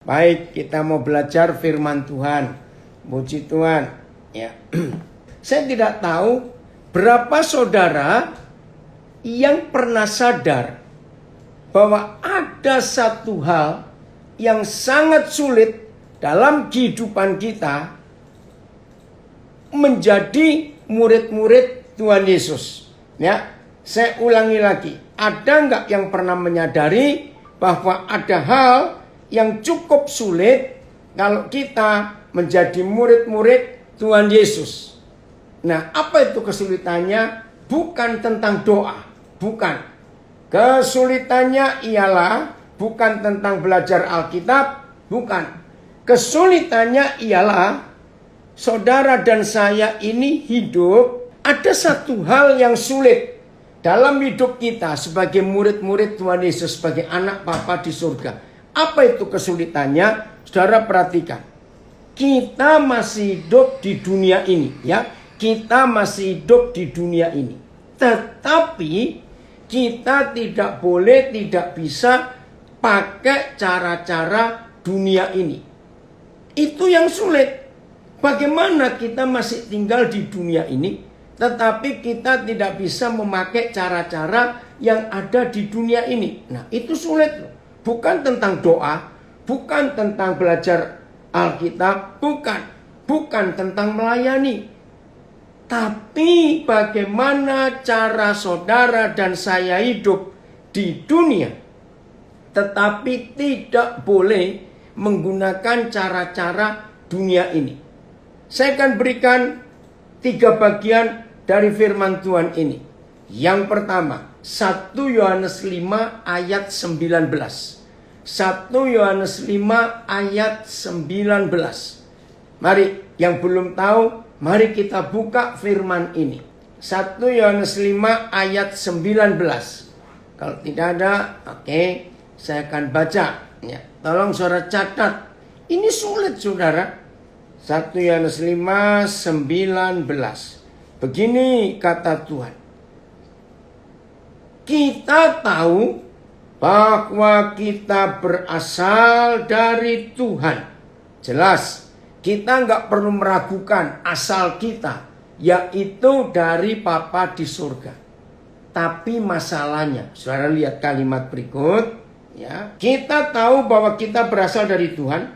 Baik, kita mau belajar firman Tuhan. Puji Tuhan. Ya. Saya tidak tahu berapa saudara yang pernah sadar bahwa ada satu hal yang sangat sulit dalam kehidupan kita menjadi murid-murid Tuhan Yesus. Ya, saya ulangi lagi. Ada nggak yang pernah menyadari bahwa ada hal yang cukup sulit kalau kita menjadi murid-murid Tuhan Yesus? Nah, apa itu kesulitannya? Bukan tentang doa, bukan. Kesulitannya ialah bukan tentang belajar Alkitab, bukan. Kesulitannya ialah saudara dan saya ini hidup, ada satu hal yang sulit dalam hidup kita sebagai murid-murid Tuhan Yesus, sebagai anak Bapa di surga. Apa itu kesulitannya? Saudara perhatikan. Kita masih hidup di dunia ini, ya. Kita masih hidup di dunia ini. Tetapi kita tidak boleh, tidak bisa pakai cara-cara dunia ini. Itu yang sulit. Bagaimana kita masih tinggal di dunia ini, tetapi kita tidak bisa memakai cara-cara yang ada di dunia ini. Nah, itu sulit loh. Bukan tentang doa, bukan tentang belajar Alkitab, bukan tentang melayani. Tapi bagaimana cara saudara dan saya hidup di dunia, tetapi tidak boleh menggunakan cara-cara dunia ini. Saya akan berikan 3 bagian dari firman Tuhan ini. Yang pertama, 1 Yohanes 5 ayat 19. 1 Yohanes 5 ayat 19. Mari, yang belum tahu, mari kita buka firman ini. 1 Yohanes 5 ayat 19. Kalau tidak ada, oke, saya akan baca. Ya, tolong saudara catat. Ini sulit saudara. 1 Yohanes 5, 19. Begini kata Tuhan. Kita tahu bahwa kita berasal dari Tuhan. Jelas, kita nggak perlu meragukan asal kita, yaitu dari Bapa di surga. Tapi masalahnya, saudara lihat kalimat berikut. Ya, kita tahu bahwa kita berasal dari Tuhan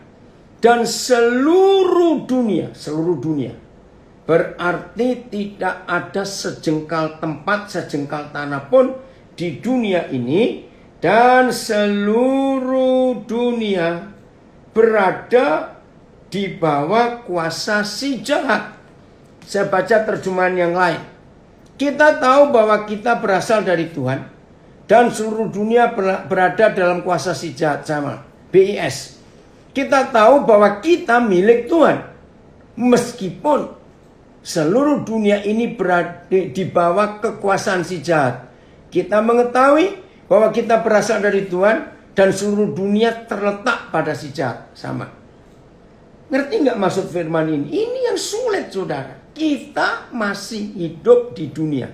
dan seluruh dunia berarti tidak ada sejengkal tempat, sejengkal tanah pun di dunia ini, dan seluruh dunia berada di bawah kuasa si jahat. Saya baca terjemahan yang lain. Kita tahu bahwa kita berasal dari Tuhan dan seluruh dunia berada dalam kuasa si jahat, sama BIS. Kita tahu bahwa kita milik Tuhan. Meskipun seluruh dunia ini berada di bawah kekuasaan si jahat. Kita mengetahui bahwa kita berasal dari Tuhan dan seluruh dunia terletak pada si jahat, sama. Ngerti nggak maksud firman ini? Ini yang sulit saudara. Kita masih hidup di dunia.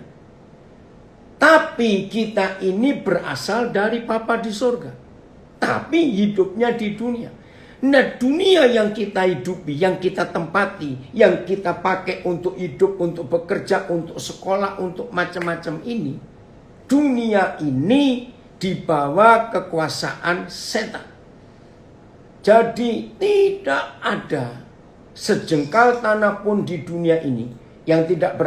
Tapi kita ini berasal dari Bapa di surga. Tapi hidupnya di dunia. Nah, dunia yang kita hidupi, yang kita tempati, yang kita pakai untuk hidup, untuk bekerja, untuk sekolah, untuk macam-macam ini. Dunia ini di bawah kekuasaan setan. Jadi tidak ada sejengkal tanah pun di dunia ini yang tidak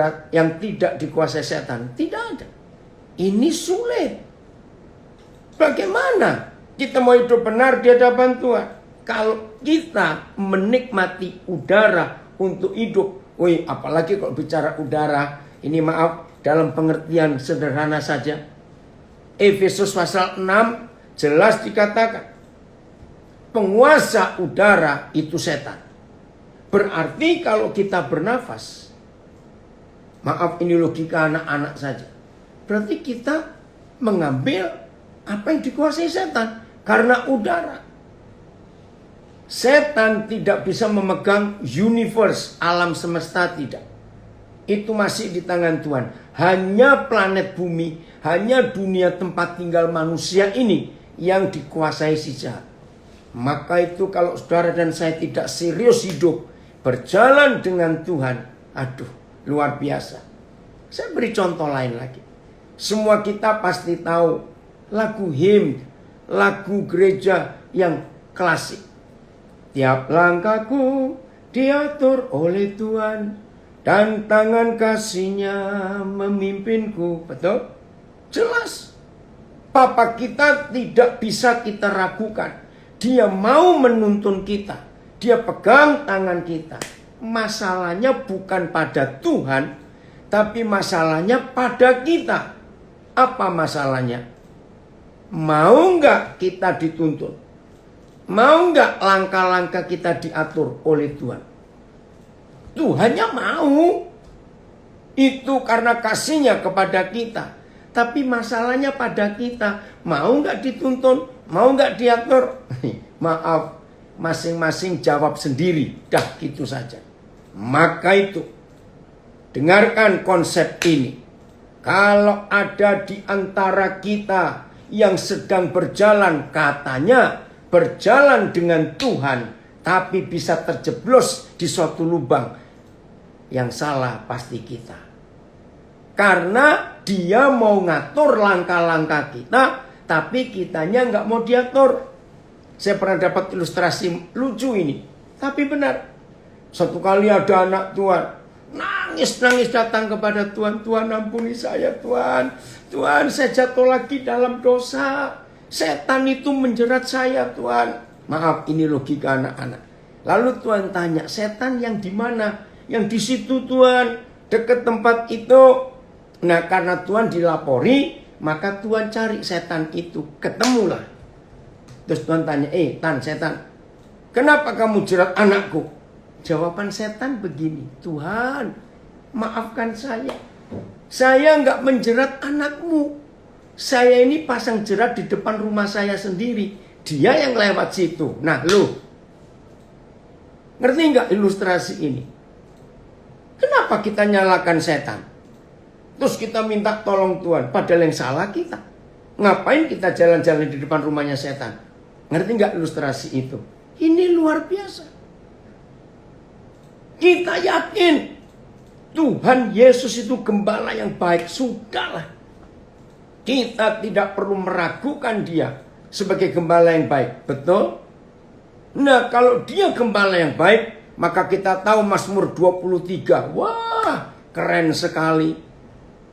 dikuasai setan. Tidak ada. Ini sulit. Bagaimana kita mau hidup benar di hadapan Tuhan? Kalau kita menikmati udara untuk hidup. Woi, apalagi kalau bicara udara. Ini maaf, dalam pengertian sederhana saja. Efesus pasal 6 jelas dikatakan. Penguasa udara itu setan. Berarti kalau kita bernafas. Maaf, ini logika anak-anak saja. Berarti kita mengambil apa yang dikuasai setan. Karena udara. Setan tidak bisa memegang universe, alam semesta, tidak. Itu masih di tangan Tuhan. Hanya planet bumi, hanya dunia tempat tinggal manusia ini yang dikuasai si jahat. Maka itu kalau saudara dan saya tidak serius hidup, berjalan dengan Tuhan, aduh, luar biasa. Saya beri contoh lain lagi. Semua kita pasti tahu lagu hymn, lagu gereja yang klasik. Tiap langkahku diatur oleh Tuhan, dan tangan kasih-Nya memimpinku. Betul? Jelas. Papa kita tidak bisa kita ragukan. Dia mau menuntun kita. Dia pegang tangan kita. Masalahnya bukan pada Tuhan, tapi masalahnya pada kita. Apa masalahnya? Mau nggak kita dituntun? Mau nggak langkah-langkah kita diatur oleh Tuhan? Tuhannya mau. Itu karena kasih-Nya kepada kita. Tapi masalahnya pada kita. Mau nggak dituntun? Mau nggak diatur? Maaf, masing-masing jawab sendiri. Dah gitu saja. Maka itu, dengarkan konsep ini. Kalau ada di antara kita yang sedang berjalan, katanya berjalan dengan Tuhan, tapi bisa terjeblos di suatu lubang, yang salah pasti kita. Karena dia mau ngatur langkah-langkah kita, tapi kitanya nggak mau diatur. Saya pernah dapat ilustrasi lucu ini, tapi benar. Satu kali ada anak Tuhan, nangis-nangis datang kepada Tuhan. Tuhan, ampuni saya Tuhan. Tuhan, saya jatuh lagi dalam dosa. Setan itu menjerat saya Tuhan. Maaf, ini logika anak-anak. Lalu Tuhan tanya, setan yang di mana? Yang di situ Tuhan, dekat tempat itu. Nah, karena Tuhan dilapori, maka Tuhan cari setan itu, ketemulah. Terus Tuhan tanya, setan, kenapa kamu jerat anakku? Jawaban setan begini, Tuhan, maafkan saya. Saya nggak menjerat anakmu. Saya ini pasang jerat di depan rumah saya sendiri. Dia yang lewat situ. Nah, ngerti nggak ilustrasi ini? Kenapa kita nyalakan setan? Terus kita minta tolong Tuhan, padahal yang salah kita. Ngapain kita jalan-jalan di depan rumahnya setan? Ngerti nggak ilustrasi itu? Ini luar biasa. Kita yakin Tuhan Yesus itu gembala yang baik. Sudahlah. Kita tidak perlu meragukan Dia sebagai gembala yang baik. Betul? Nah, kalau Dia gembala yang baik, maka kita tahu Mazmur 23. Wah, keren sekali.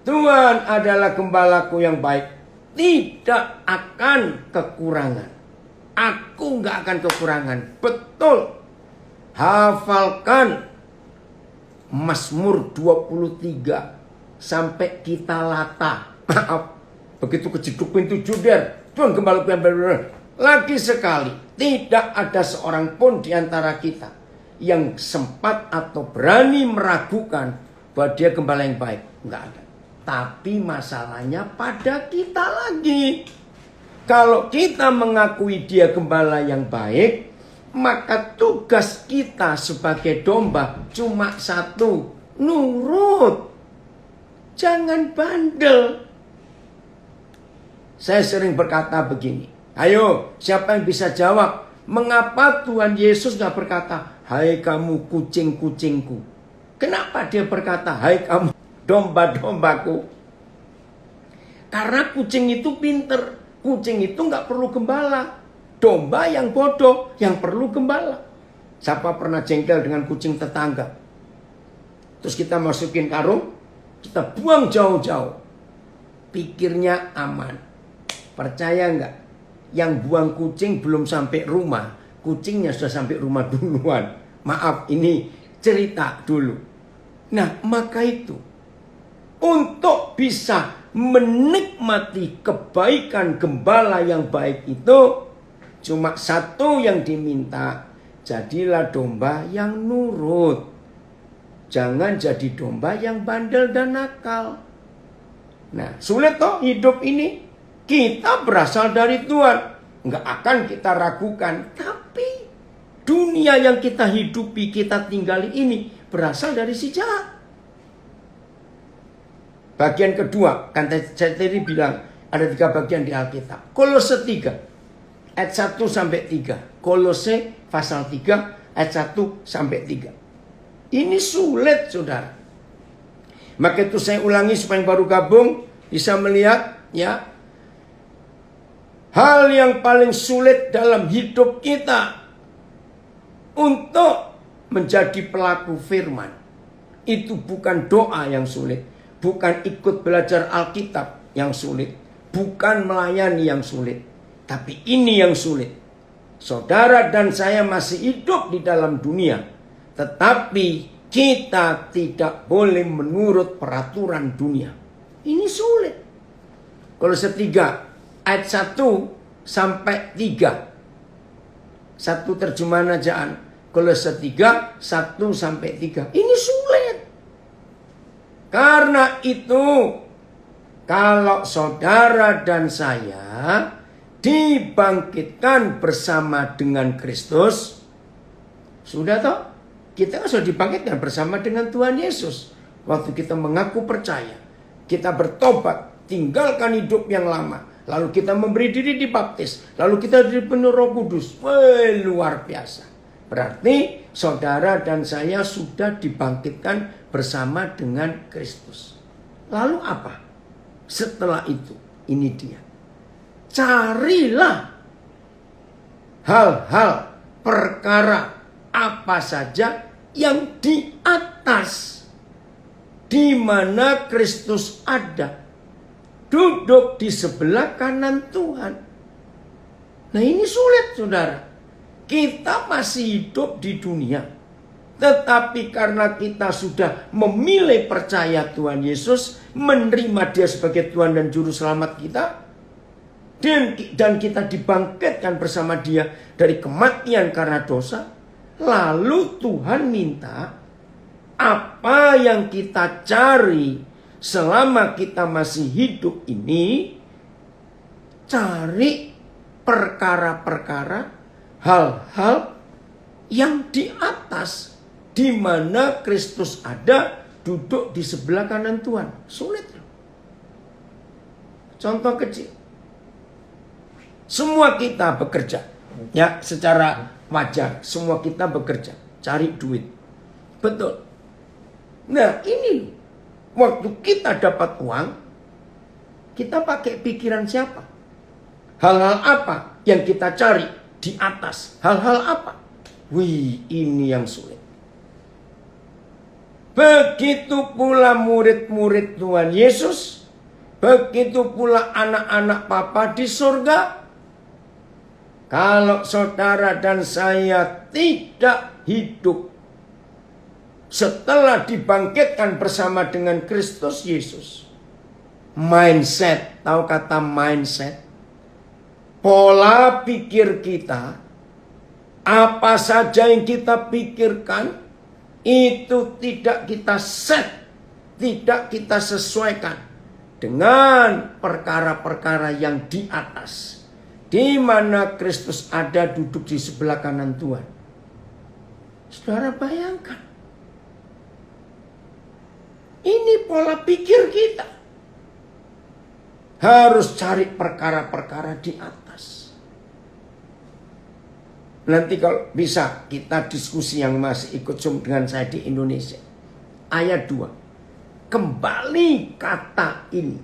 Tuhan adalah gembalaku yang baik. Tidak akan kekurangan. Aku nggak akan kekurangan. Betul. Hafalkan Mazmur 23 sampai kita lata. Maaf, begitu kejeduk pintu juder, Tuhan gembalaku yang baik. Lagi sekali, tidak ada seorang pun di antara kita yang sempat atau berani meragukan bahwa dia gembala yang baik. Enggak ada. Tapi masalahnya pada kita lagi. Kalau kita mengakui dia gembala yang baik, maka tugas kita sebagai domba cuma satu, nurut. Jangan bandel. Saya sering berkata begini, ayo siapa yang bisa jawab, mengapa Tuhan Yesus gak berkata, hai kamu kucing-kucingku? Kenapa dia berkata, hai kamu domba-dombaku? Karena kucing itu pinter. Kucing itu gak perlu gembala. Domba yang bodoh, yang perlu gembala. Siapa pernah jengkel dengan kucing tetangga? Terus kita masukin karung, kita buang jauh-jauh. Pikirnya aman. Percaya nggak? Yang buang kucing belum sampai rumah, kucingnya sudah sampai rumah duluan. Maaf, ini cerita dulu. Nah, maka itu, untuk bisa menikmati kebaikan gembala yang baik itu, cuma satu yang diminta, jadilah domba yang nurut. Jangan jadi domba yang bandel dan nakal. Nah, sulit toh hidup ini. Kita berasal dari Tuhan. Nggak akan kita ragukan. Tapi dunia yang kita hidupi, kita tinggali ini berasal dari si jahat. Bagian kedua, kan saya tadi bilang ada 3 bagian di Alkitab. Kolose 3, ayat 1 sampai 3. Kolose pasal 3 ayat 1 sampai 3. Ini sulit, saudara. Maka itu saya ulangi supaya yang baru gabung bisa melihat, ya. Hal yang paling sulit dalam hidup kita untuk menjadi pelaku firman itu bukan doa yang sulit, bukan ikut belajar Alkitab yang sulit, bukan melayani yang sulit, tapi ini yang sulit. Saudara dan saya masih hidup di dalam dunia, tetapi kita tidak boleh menurut peraturan dunia. Ini sulit. Kolose 3 ayat 1 sampai 3. Satu terjemahan ajaan. Kolose 3 1 sampai 3. Ini sulit. Karena itu kalau saudara dan saya dibangkitkan bersama dengan Kristus, sudah toh? Kita kan sudah dibangkitkan bersama dengan Tuhan Yesus. Waktu kita mengaku percaya, kita bertobat, tinggalkan hidup yang lama, lalu kita memberi diri dibaptis, lalu kita dipenuhi Roh Kudus. Wah, luar biasa. Berarti saudara dan saya sudah dibangkitkan bersama dengan Kristus. Lalu apa? Setelah itu, ini dia. Carilah hal-hal, perkara apa saja yang di atas, di mana Kristus ada, duduk di sebelah kanan Tuhan. Nah, ini sulit, saudara. Kita masih hidup di dunia, tetapi karena kita sudah memilih percaya Tuhan Yesus, menerima Dia sebagai Tuhan dan Juru Selamat kita, dan kita dibangkitkan bersama Dia dari kematian karena dosa. Lalu Tuhan minta apa yang kita cari selama kita masih hidup ini, cari perkara-perkara, hal-hal yang di atas, di mana Kristus ada, duduk di sebelah kanan Tuhan. Sulit. Contoh kecil. Semua kita bekerja, ya, secara wajar, semua kita bekerja, cari duit. Betul. Nah, ini waktu kita dapat uang, kita pakai pikiran siapa? Hal-hal apa yang kita cari di atas? Hal-hal apa? Wih, ini yang sulit. Begitu pula murid-murid Tuhan Yesus, begitu pula anak-anak Bapa di surga. Kalau saudara dan saya tidak hidup setelah dibangkitkan bersama dengan Kristus Yesus, mindset, tahu kata mindset? Pola pikir kita, apa saja yang kita pikirkan, itu tidak kita set, tidak kita sesuaikan dengan perkara-perkara yang di atas, di mana Kristus ada duduk di sebelah kanan Tuhan. Saudara bayangkan, ini pola pikir kita. Harus cari perkara-perkara di atas. Nanti kalau bisa kita diskusi yang masih ikut Zoom dengan saya di Indonesia. Ayat 2. Kembali kata ini.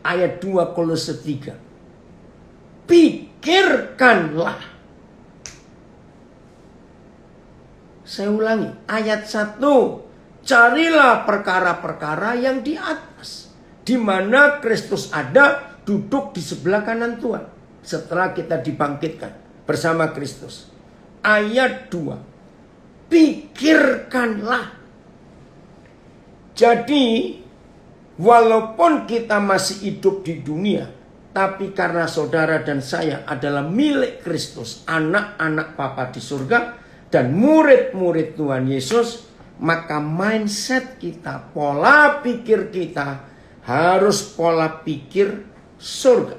Ayat 2 Kolose 3. Pikirkanlah. Saya ulangi. Ayat 1. Carilah perkara-perkara yang di atas, di mana Kristus ada, duduk di sebelah kanan Tuhan. Setelah kita dibangkitkan bersama Kristus. Ayat 2. Pikirkanlah. Jadi, walaupun kita masih hidup di dunia, tapi karena saudara dan saya adalah milik Kristus, anak-anak Bapa di surga, dan murid-murid Tuhan Yesus, maka mindset kita, pola pikir kita harus pola pikir surga.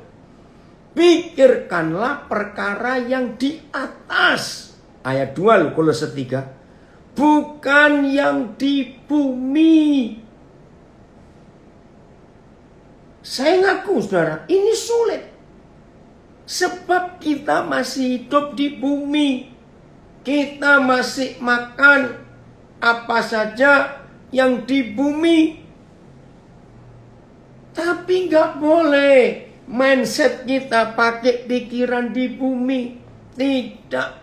Pikirkanlah perkara yang di atas. Ayat 2 Kolose 3. Bukan yang di bumi. Saya ngaku saudara, ini sulit. Sebab kita masih hidup di bumi. Kita masih makan apa saja yang di bumi. Tapi nggak boleh mindset kita pakai pikiran di bumi. Tidak.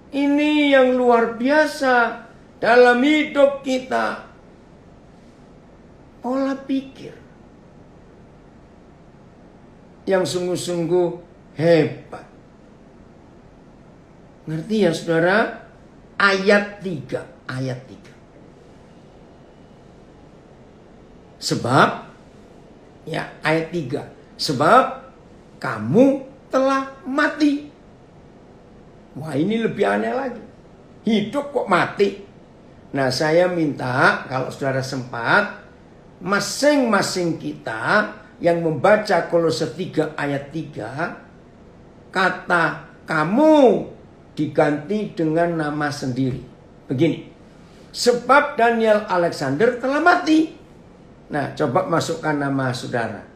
Ini yang luar biasa dalam hidup kita. Pola pikir yang sungguh-sungguh hebat. Ngerti ya saudara? Ayat 3. Sebab, ya ayat 3. Sebab kamu telah mati. Wah, ini lebih aneh lagi. Hidup kok mati. Nah, saya minta kalau saudara sempat, masing-masing kita yang membaca Kolose 3 ayat 3, kata kamu diganti dengan nama sendiri. Begini. Sebab Daniel Alexander telah mati. Nah, coba masukkan nama saudara.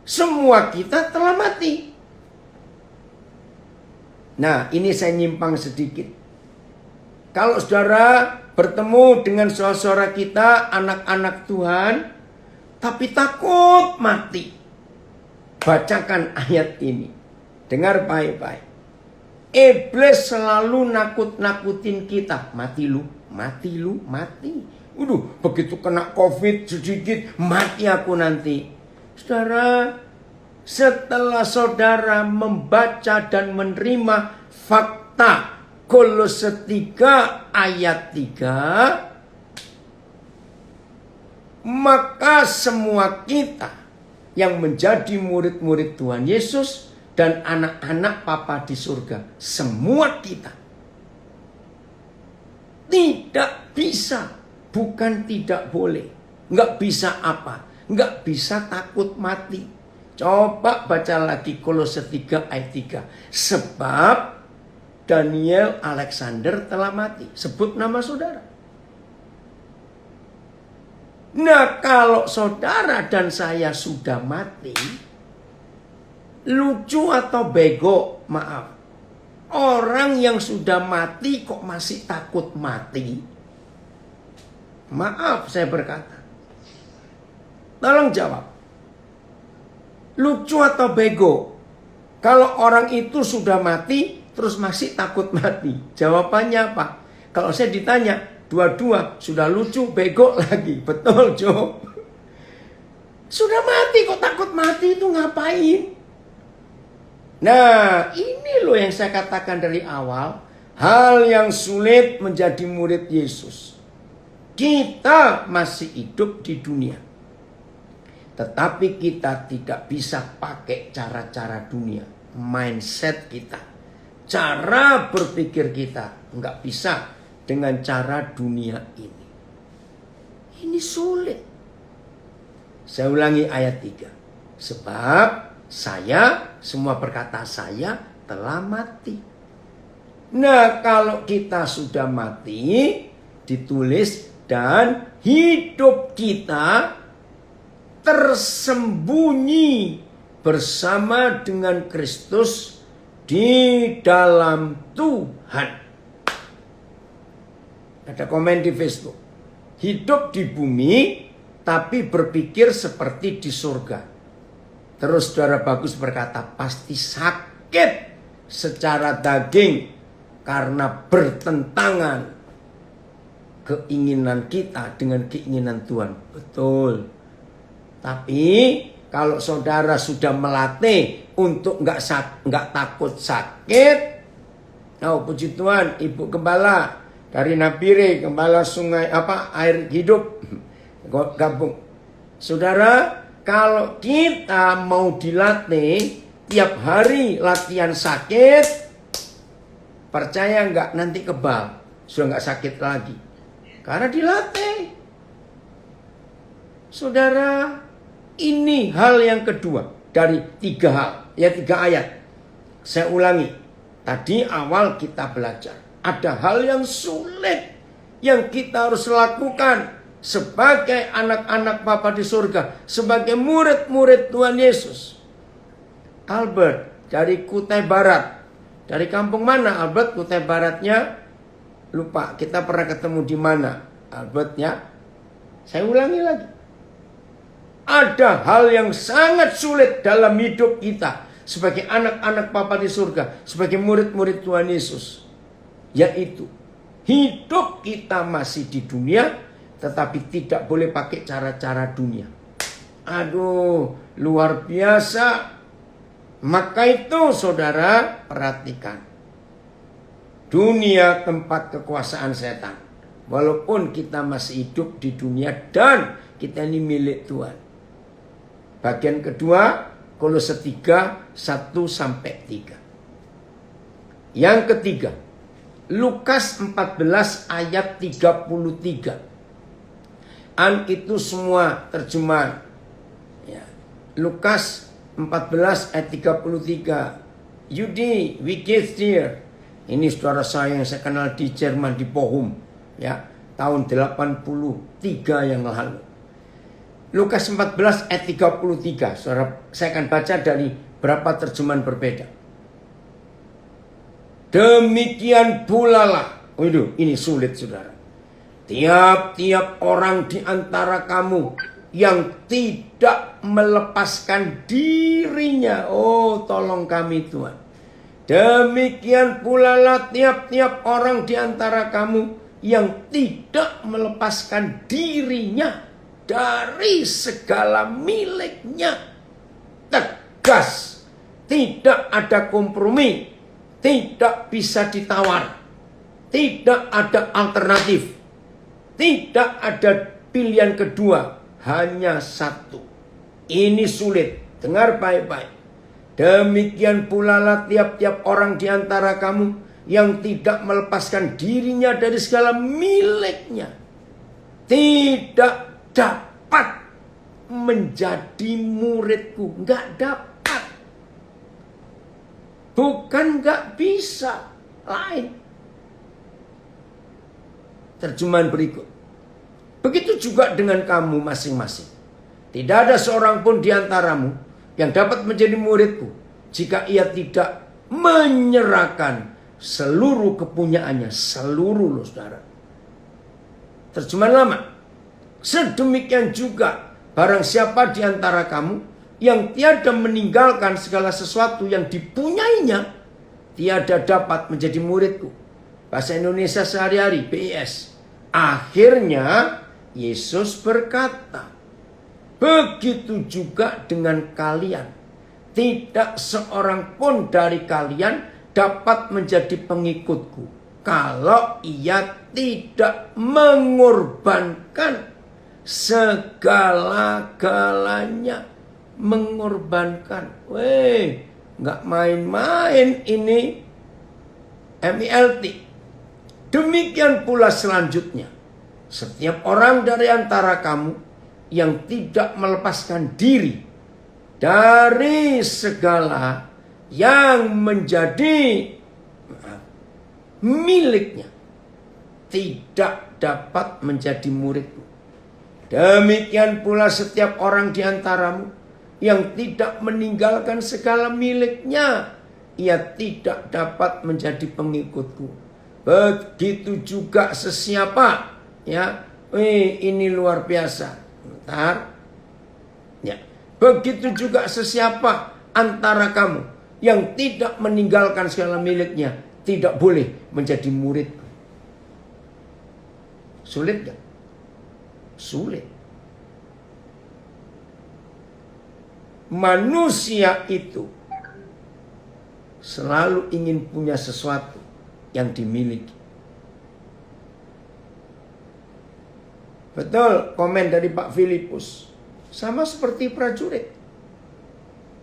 Semua kita telah mati. Nah, ini saya nyimpang sedikit. Kalau saudara bertemu dengan saudara kita, anak-anak Tuhan, tapi takut mati, bacakan ayat ini. Dengar baik-baik. Iblis selalu nakut-nakutin kita. Mati lu, mati lu, mati. Begitu kena COVID sedikit, mati aku nanti. Saudara, setelah saudara membaca dan menerima fakta Kolose 3 ayat 3, maka semua kita yang menjadi murid-murid Tuhan Yesus dan anak-anak Papa di surga, semua kita tidak bisa, bukan tidak boleh, nggak bisa apa, nggak bisa takut mati. Coba baca lagi Kolose 3 ayat 3. Sebab Daniel Alexander telah mati. Sebut nama saudara. Nah, kalau saudara dan saya sudah mati, lucu atau bego, maaf. Orang yang sudah mati kok masih takut mati? Maaf saya berkata. Tolong jawab. Lucu atau bego? Kalau orang itu sudah mati, terus masih takut mati. Jawabannya apa? Kalau saya ditanya, dua-dua sudah lucu, bego lagi. Betul, Jo. Sudah mati kok takut mati, itu ngapain? Nah, ini loh yang saya katakan dari awal. Hal yang sulit menjadi murid Yesus. Kita masih hidup di dunia. Tetapi kita tidak bisa pakai cara-cara dunia. Mindset kita, cara berpikir kita nggak bisa dengan cara dunia ini. Ini sulit. Saya ulangi ayat 3. Sebab saya, semua berkata saya telah mati. Nah, kalau kita sudah mati, ditulis dan hidup kita tersembunyi bersama dengan Kristus di dalam Tuhan. Ada komen di Facebook. Hidup di bumi tapi berpikir seperti di surga. Terus saudara Bagus berkata, pasti sakit secara daging karena bertentangan keinginan kita dengan keinginan Tuhan. Betul. Tapi kalau saudara sudah melatih untuk nggak takut sakit, oh puji Tuhan, Ibu Gembala dari Nabire, Gembala Sungai Air Hidup, gabung. Saudara, kalau kita mau dilatih tiap hari latihan sakit, percaya nggak nanti kebal, sudah nggak sakit lagi, karena dilatih. Saudara, ini hal yang kedua dari 3 hal, ya 3 ayat. Saya ulangi, tadi awal kita belajar. Ada hal yang sulit yang kita harus lakukan sebagai anak-anak Bapa di surga, sebagai murid-murid Tuhan Yesus. Albert dari Kutai Barat. Dari kampung mana Albert? Kutai Baratnya lupa. Kita pernah ketemu di mana Albertnya? Saya ulangi lagi. Ada hal yang sangat sulit dalam hidup kita sebagai anak-anak Bapa di surga, sebagai murid-murid Tuhan Yesus, yaitu hidup kita masih di dunia, tetapi tidak boleh pakai cara-cara dunia. Aduh, luar biasa. Maka itu saudara perhatikan. Dunia tempat kekuasaan setan. Walaupun kita masih hidup di dunia dan kita ini milik Tuhan. Bagian kedua, Kolose 3, 1-3. Yang ketiga, Lukas 14 ayat 33. Itu semua terjemahan. Ya. Lukas 14 ayat 33. Yudi, we get there. Ini saudara saya yang saya kenal di Jerman, di Bochum. Ya, tahun 83 yang lalu. Lukas 14 ayat 33. Saudara, saya akan baca dari berapa terjemahan berbeda. Demikian pula lah. Waduh, ini sulit saudara. Tiap-tiap orang di antara kamu yang tidak melepaskan dirinya. Oh, tolong kami Tuhan. Demikian pula lah tiap-tiap orang di antara kamu yang tidak melepaskan dirinya dari segala miliknya. Tegas. Tidak ada kompromi. Tidak bisa ditawar. Tidak ada alternatif. Tidak ada pilihan kedua. Hanya satu. Ini sulit. Dengar baik-baik. Demikian pula lah tiap-tiap orang di antara kamu yang tidak melepaskan dirinya dari segala miliknya. Tidak dapat menjadi muridku. Nggak dapat. Bukan nggak bisa. Lain. Terjemahan berikut. Begitu juga dengan kamu masing-masing. Tidak ada seorang pun di antaramu yang dapat menjadi muridku jika ia tidak menyerahkan seluruh kepunyaannya. Seluruh loh saudara. Terjemahan lama. Sedemikian juga barang siapa di antara kamu yang tiada meninggalkan segala sesuatu yang dipunyainya, tiada dapat menjadi muridku. Bahasa Indonesia sehari-hari, BIS. Akhirnya Yesus berkata, begitu juga dengan kalian. Tidak seorang pun dari kalian dapat menjadi pengikutku kalau ia tidak mengorbankan segala-galanya. Mengorbankan. Weh, nggak main-main ini. MILT. Demikian pula selanjutnya. Setiap orang dari antara kamu yang tidak melepaskan diri dari segala yang menjadi miliknya, tidak dapat menjadi muridku. Demikian pula setiap orang di antaramu yang tidak meninggalkan segala miliknya, ia tidak dapat menjadi pengikutku. Begitu juga sesiapa, ya, ini luar biasa. Bentar. Ya. Begitu juga sesiapa antara kamu yang tidak meninggalkan segala miliknya, tidak boleh menjadi muridku. Sulit gak? Sulit. Manusia itu selalu ingin punya sesuatu yang dimiliki. Betul, komen dari Pak Filipus. Sama seperti prajurit.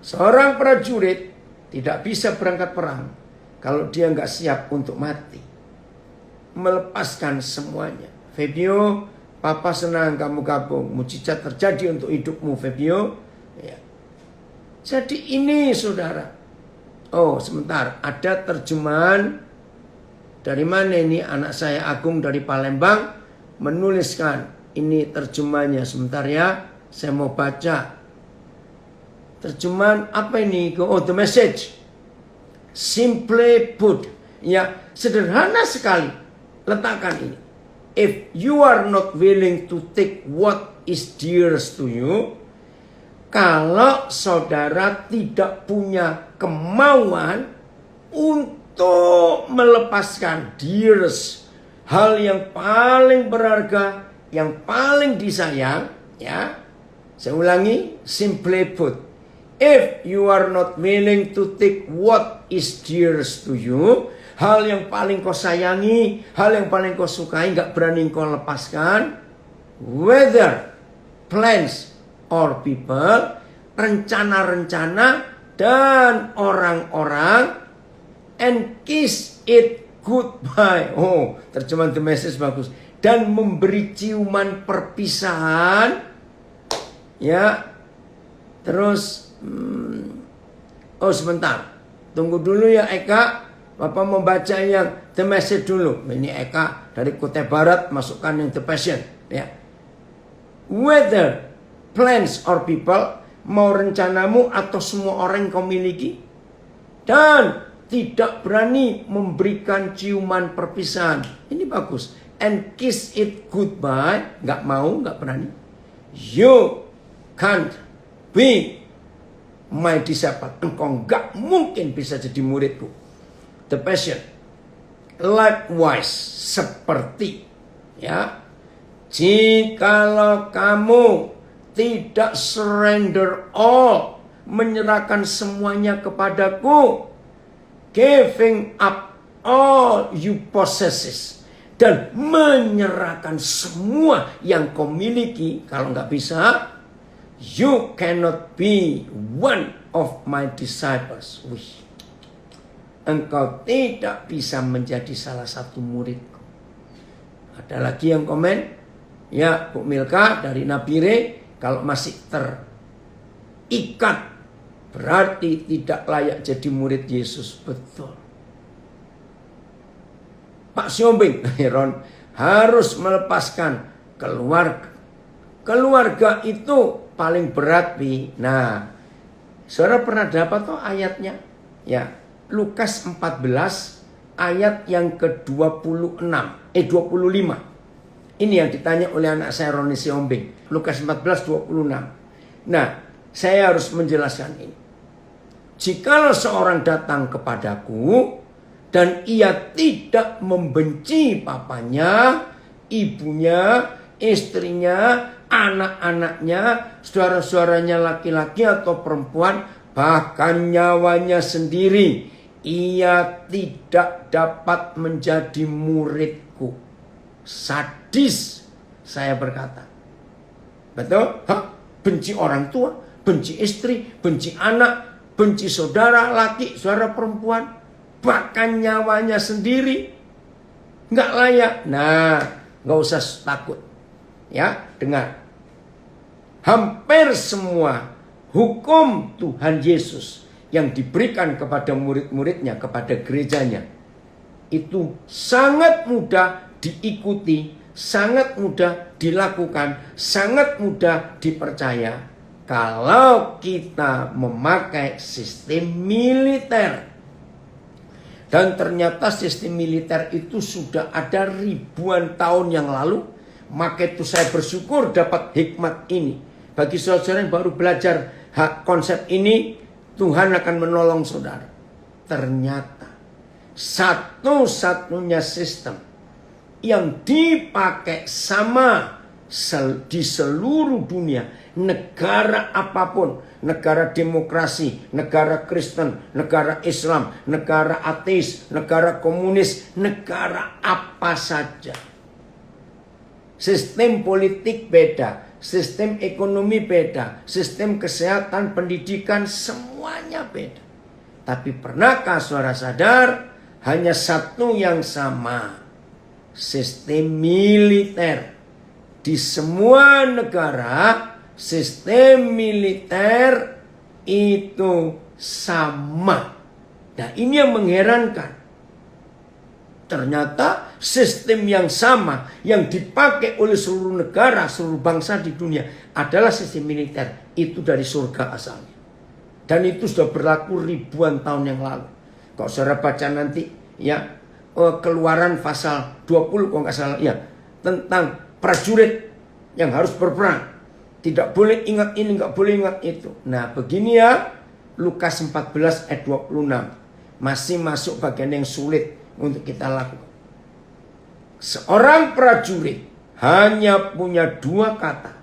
Seorang prajurit tidak bisa berangkat perang kalau dia nggak siap untuk mati. Melepaskan semuanya. Fabio, Papa senang kamu gabung. Mujizat terjadi untuk hidupmu, Fabio. Ya. Jadi ini saudara. Oh sebentar, ada terjemahan. Dari mana ini? Anak saya Agung dari Palembang menuliskan. ini terjemahnya sebentar ya. Saya mau baca. Terjemahan apa ini? Oh, The Message. Simply put. Ya, sederhana sekali. Letakkan ini. If you are not willing to take what is dearest to you, kalau saudara tidak punya kemauan untuk melepaskan dearest, hal yang paling berharga, yang paling disayang, ya. Saya ulangi, simply put, if you are not willing to take what is dearest to you, hal yang paling kau sayangi, hal yang paling kau sukai, gak berani kau lepaskan, whether plans or people, rencana-rencana dan orang-orang, and kiss it goodbye. Oh, terjemahan The Message bagus. Dan memberi ciuman perpisahan. Ya. Terus oh sebentar. Tunggu dulu ya Eka. Bapak membaca yang The Message dulu. Ini Eka dari Kutai Barat, masukkan yang The Passion. Ya. Whether plans or people, mau rencanamu atau semua orang yang kau miliki, dan tidak berani memberikan ciuman perpisahan. Ini bagus. And kiss it goodbye. Gak mau, gak berani. You can't be my disciple. Engkau gak mungkin bisa jadi muridku. The Passion. Likewise, seperti, ya, jikalau kamu tidak surrender all, menyerahkan semuanya kepadaku, giving up all you possesses, dan menyerahkan semua yang kau miliki, kalau nggak bisa, you cannot be one of my disciples. Wih. Engkau tidak bisa menjadi salah satu muridku. Ada lagi yang komen, ya Bu Milka dari Nabire, kalau masih terikat berarti tidak layak jadi murid Yesus. Betul. Pak Siombing, Ron, harus melepaskan keluarga. Keluarga itu paling berat, Bi. Nah, saudara pernah dapat tuh ayatnya? Ya, Lukas 14 ayat yang ke-25. Ini yang ditanya oleh anak saya Roni Siombing. Lukas 14:26. Nah, saya harus menjelaskan ini. Jikalau seorang datang kepadaku dan ia tidak membenci papanya, ibunya, istrinya, anak-anaknya, saudara-saudaranya laki-laki atau perempuan, bahkan nyawanya sendiri, ia tidak dapat menjadi muridku. Sadis, saya berkata. Betul? Benci orang tua, benci istri, benci anak, benci saudara laki, saudara perempuan, bahkan nyawanya sendiri, nggak layak. Nah, nggak usah takut. Ya, dengar. Hampir semua hukum Tuhan Yesus yang diberikan kepada murid-muridnya, kepada gerejanya, itu sangat mudah diikuti, sangat mudah dilakukan, sangat mudah dipercaya kalau kita memakai sistem militer. Dan ternyata sistem militer itu sudah ada ribuan tahun yang lalu. Maka itu saya bersyukur dapat hikmat ini. Bagi saudara yang baru belajar konsep ini, Tuhan akan menolong saudara. Ternyata satu-satunya sistem yang dipakai sama di seluruh dunia, negara apapun, negara demokrasi, negara Kristen, negara Islam, negara ateis, negara komunis, negara apa saja. Sistem politik beda, sistem ekonomi beda, sistem kesehatan, pendidikan, semuanya beda. Tapi pernahkah saudara sadar hanya satu yang sama? Sistem militer. Di semua negara, sistem militer itu sama. Nah, ini yang mengherankan. Ternyata sistem yang sama yang dipakai oleh seluruh negara, seluruh bangsa di dunia adalah sistem militer. Itu dari surga asalnya. Dan itu sudah berlaku ribuan tahun yang lalu. Kalau saudara baca nanti ya Keluaran pasal 20 kalau nggak salah ya, tentang prajurit yang harus berperang. Tidak boleh ingat ini, nggak boleh ingat itu. Nah begini ya, Lukas 14 ayat 26. Masih masuk bagian yang sulit untuk kita lakukan. Seorang prajurit hanya punya 2 kata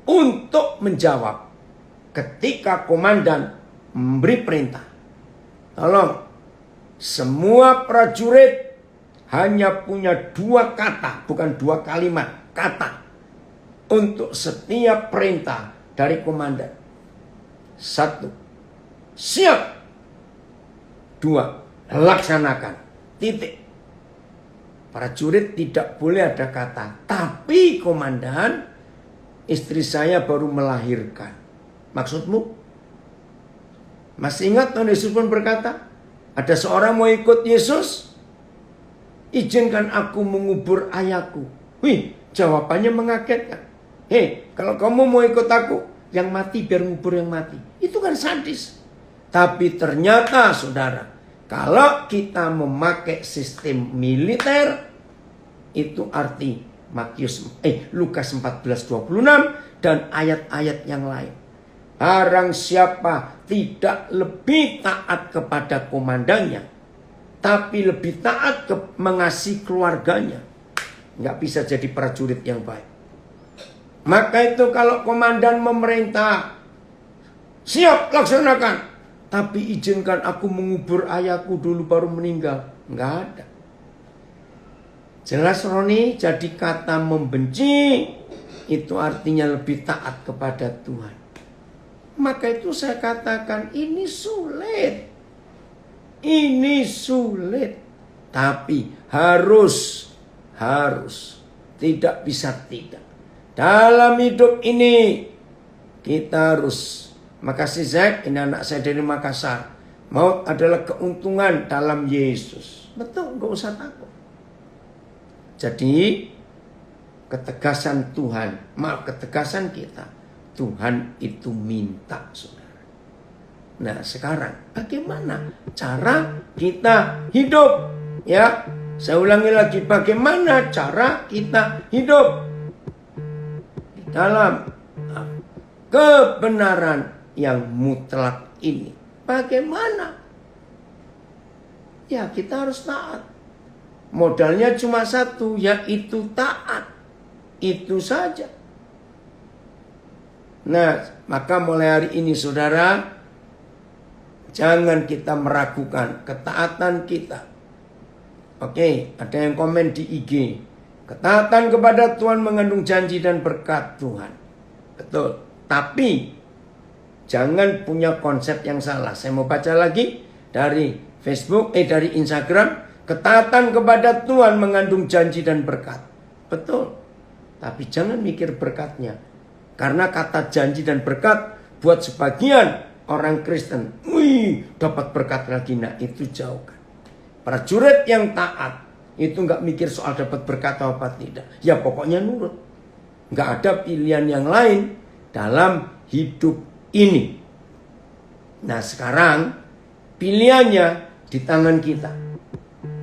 untuk menjawab ketika komandan memberi perintah. Tolong, semua prajurit hanya punya 2 kata, bukan 2 kalimat, kata untuk setiap perintah dari komandan. 1, siap. 2, laksanakan. Titik. Prajurit tidak boleh ada kata, tapi komandan, istri saya baru melahirkan. Maksudmu? Masih ingat Tuhan Yesus pun berkata, ada seorang mau ikut Yesus, izinkan aku mengubur ayahku. Wih, jawabannya mengagetkan. Hei, kalau kamu mau ikut aku, yang mati biar ngubur yang mati. Itu kan sadis. Tapi ternyata saudara, kalau kita memakai sistem militer, itu arti Lukas 14:26 dan ayat-ayat yang lain. Barang siapa tidak lebih taat kepada komandannya, tapi lebih taat mengasihi keluarganya, nggak bisa jadi prajurit yang baik. Maka itu kalau komandan memerintah, siap laksanakan. Tapi izinkan aku mengubur ayahku dulu baru meninggal. Enggak ada. Jelas Roni, jadi kata membenci itu artinya lebih taat kepada Tuhan. Maka itu saya katakan ini sulit. Ini sulit. Tapi harus. Tidak bisa tidak. Dalam hidup ini kita harus. Makasih Zack, ini anak saya dari Makassar. Maut adalah keuntungan dalam Yesus. Betul, gak usah takut. Jadi ketegasan Tuhan, ketegasan kita, Tuhan itu minta saudara. Nah sekarang bagaimana cara kita hidup? Ya, saya ulangi lagi, bagaimana cara kita hidup di dalam kebenaran yang mutlak ini. Bagaimana? Ya kita harus taat. Modalnya cuma satu, yaitu taat. Itu saja. Nah, maka mulai hari ini saudara, jangan kita meragukan ketaatan kita. Oke, ada yang komen di IG. Ketaatan kepada Tuhan mengandung janji dan berkat Tuhan. Betul. Tapi jangan punya konsep yang salah. Saya mau baca lagi dari Facebook, dari Instagram. Ketaatan kepada Tuhan mengandung janji dan berkat. Betul. Tapi jangan mikir berkatnya. Karena kata janji dan berkat buat sebagian orang Kristen, dapat berkat lagi. Nah itu jauhkan. Prajurit yang taat itu nggak mikir soal dapat berkat atau apa tidak. Ya pokoknya nurut. Nggak ada pilihan yang lain dalam hidup ini. Nah sekarang pilihannya di tangan kita.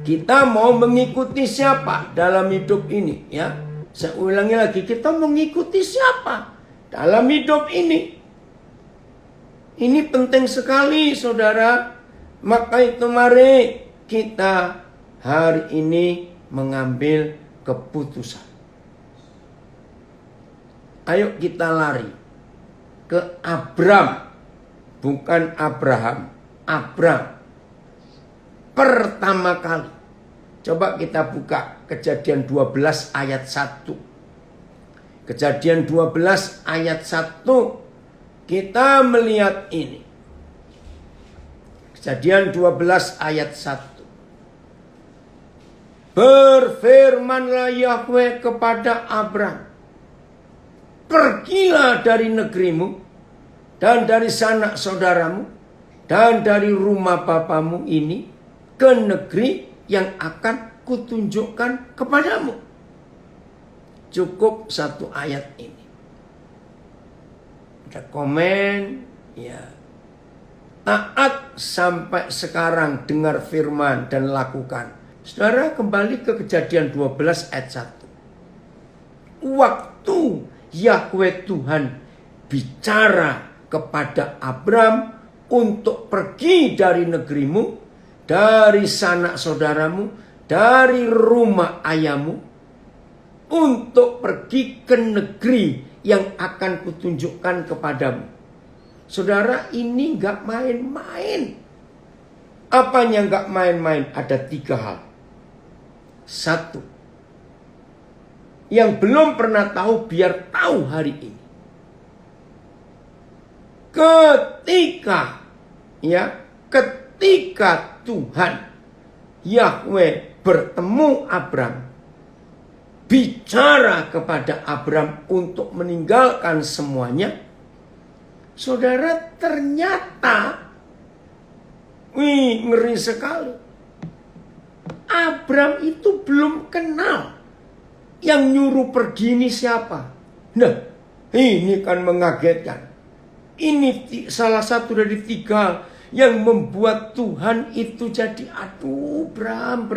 Kita mau mengikuti siapa dalam hidup ini? Ya, saya ulangi lagi, kita mengikuti siapa dalam hidup ini? Ini penting sekali saudara. Maka itu mari kita hari ini mengambil keputusan. Ayo kita lari ke Abram, bukan Abraham. Abram. Pertama kali. Coba kita buka Kejadian 12 ayat 1. Kejadian 12 ayat 1. Kita melihat ini. Kejadian 12 ayat 1. Berfirmanlah Yahweh kepada Abram. Pergilah dari negerimu dan dari sanak saudaramu dan dari rumah bapamu ini ke negeri yang akan kutunjukkan kepadamu. Cukup satu ayat ini. Ada komen, ya. Taat sampai sekarang, dengar firman dan lakukan. Saudara, kembali ke Kejadian 12 ayat 1. Waktu Yahweh Tuhan bicara kepada Abram untuk pergi dari negerimu, dari sanak saudaramu, dari rumah ayahmu, untuk pergi ke negeri yang akan kutunjukkan kepadamu. Saudara, ini gak main-main. Apanya gak main-main? Ada 3 hal. 1, yang belum pernah tahu biar tahu hari ini. Ketika Tuhan Yahweh bertemu Abram, bicara kepada Abram untuk meninggalkan semuanya, saudara, ternyata ngeri sekali. Abram itu belum kenal yang nyuruh pergi ini siapa. Nah, ini kan mengagetkan. Ini salah satu dari 3 yang membuat Tuhan itu jadi, aduh Bram,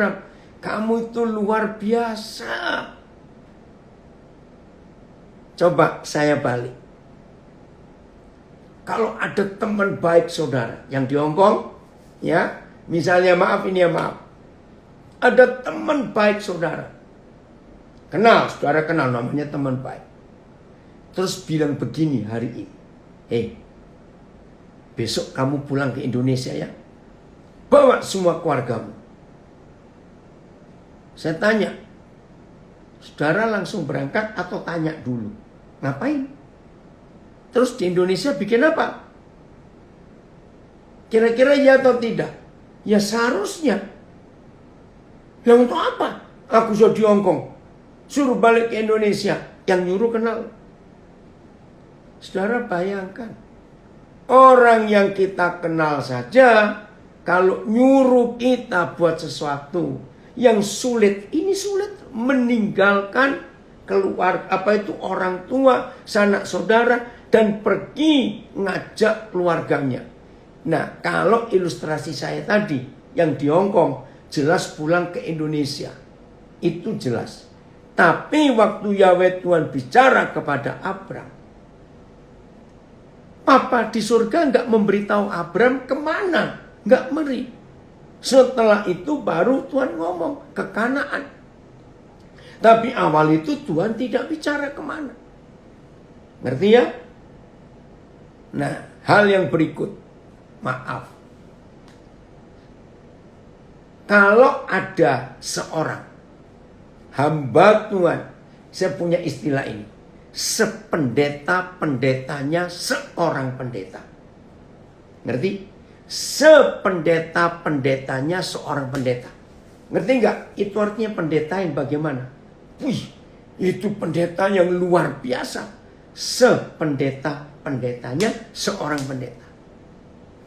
kamu itu luar biasa. Coba saya balik. Kalau ada teman baik saudara yang di Hong Kong, ya, misalnya maaf. Ada teman baik saudara. Saudara kenal namanya teman baik. Terus bilang begini hari ini. Besok kamu pulang ke Indonesia ya. Bawa semua keluargamu. Saya tanya, saudara langsung berangkat atau tanya dulu? Ngapain? Terus di Indonesia bikin apa? Kira-kira ya atau tidak? Ya seharusnya. Yang untuk apa? Aku sudah di Hong Kong. Suruh balik ke Indonesia. Yang nyuruh kenal. Saudara bayangkan. Orang yang kita kenal saja, kalau nyuruh kita buat sesuatu yang sulit, ini sulit, meninggalkan orang tua, sanak saudara, dan pergi ngajak keluarganya. Nah, kalau ilustrasi saya tadi yang di Hong Kong, jelas pulang ke Indonesia, itu jelas. Tapi waktu Yahweh Tuhan bicara kepada Abram, Papa di surga nggak memberitahu Abram kemana, nggak meri. Setelah itu baru Tuhan ngomong ke Kanaan. Tapi awal itu Tuhan tidak bicara kemana. Ngerti ya? Nah, hal yang berikut. Maaf. Kalau ada seorang hamba Tuhan, saya punya istilah ini. Sependeta-pendetanya seorang pendeta. Ngerti? Sependeta-pendetanya seorang pendeta. Ngerti nggak? Itu artinya pendeta yang bagaimana? Wih, itu pendeta yang luar biasa. Sependeta-pendetanya seorang pendeta.